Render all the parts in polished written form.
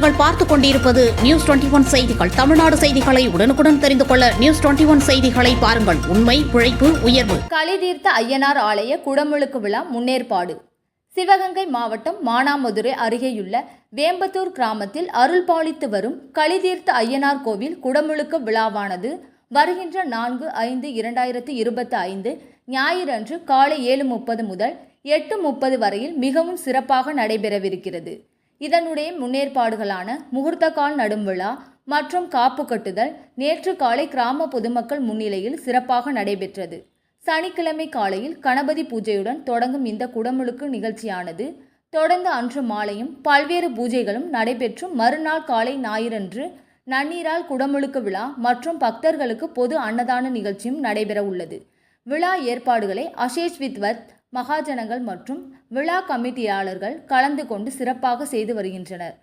நீங்கள் பார்த்துக் கொண்டிருப்பது நியூஸ் 21 செய்திகள். தமிழ்நாடு செய்திகளை உடனுக்குடன் தெரிந்து கொள்ள நியூஸ் 21 செய்திகளை பாருங்கள். உண்மை, உழைப்பு, உயர்வு. களிதீர்த்த ஐயனார் ஆலய குடமுழுக்கு விழா முன்னேற்பாடு. சிவகங்கை மாவட்டம் மானாமதுரை அருகேயுள்ள வேம்பத்தூர் கிராமத்தில் அருள்பாலித்து வரும் களிதீர்த்த ஐயனார் கோவில் குடமுழுக்கு விழாவானது வருகின்ற 4/5/2025 ஞாயிறன்று காலை 7:30 முதல் 8:30 வரையில் மிகவும் சிறப்பாக நடைபெறவிருக்கிறது. இதனுடைய முன்னேற்பாடுகளான முகூர்த்தக்கால் நடும் விழா மற்றும் காப்பு கட்டுதல் நேற்று காலை கிராம பொதுமக்கள் முன்னிலையில் சிறப்பாக நடைபெற்றது. சனிக்கிழமை காலையில் கணபதி பூஜையுடன் தொடங்கும் இந்த குடமுழுக்கு நிகழ்ச்சியானது தொடர்ந்து அன்று மாலையும் பல்வேறு பூஜைகளும் நடைபெற்று மறுநாள் காலை ஞாயிறன்று நன்னீரால் குடமுழுக்கு விழா மற்றும் பக்தர்களுக்கு பொது அன்னதான நிகழ்ச்சியும் நடைபெற உள்ளது. விழா ஏற்பாடுகளை அசேஷ் வித்வத் மகாஜனங்கள் மற்றும் விழா கமிட்டியாளர்கள் கலந்து கொண்டு சிறப்பாக செய்து வருகின்றனர்.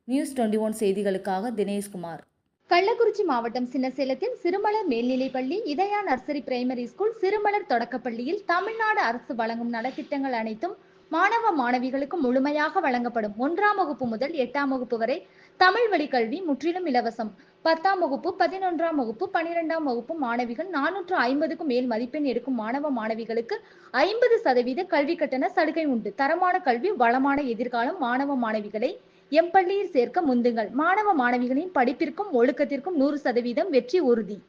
நியூஸ் 21 செய்திகளுக்காக தினேஷ்குமார். கள்ளக்குறிச்சி மாவட்டம் சின்னசேலத்தில் சிறுமலர் மேல்நிலைப்பள்ளி, இதயா நர்சரி பிரைமரி ஸ்கூல், சிறுமலர் தொடக்கப்பள்ளியில் தமிழ்நாடு அரசு வழங்கும் நலத்திட்டங்கள் அனைத்தும் மாணவ மாணவிகளுக்கு முழுமையாக வழங்கப்படும். 1ஆம் வகுப்பு முதல் 8ஆம் வகுப்பு வரை தமிழ் வழி கல்வி முற்றிலும் இலவசம். 10ஆம் வகுப்பு, 11ஆம் வகுப்பு, 12ஆம் வகுப்பு மாணவிகள் 450க்கும் மேல் மதிப்பெண் எடுக்கும் மாணவ மாணவிகளுக்கு 50% கல்வி கட்டண சலுகை உண்டு. தரமான கல்வி, வளமான எதிர்காலம். மாணவ மாணவிகளை எம் பள்ளியில் சேர்க்க முந்துங்கள். மாணவ மாணவிகளின் படிப்பிற்கும் ஒழுக்கத்திற்கும் 100% வெற்றி உறுதி.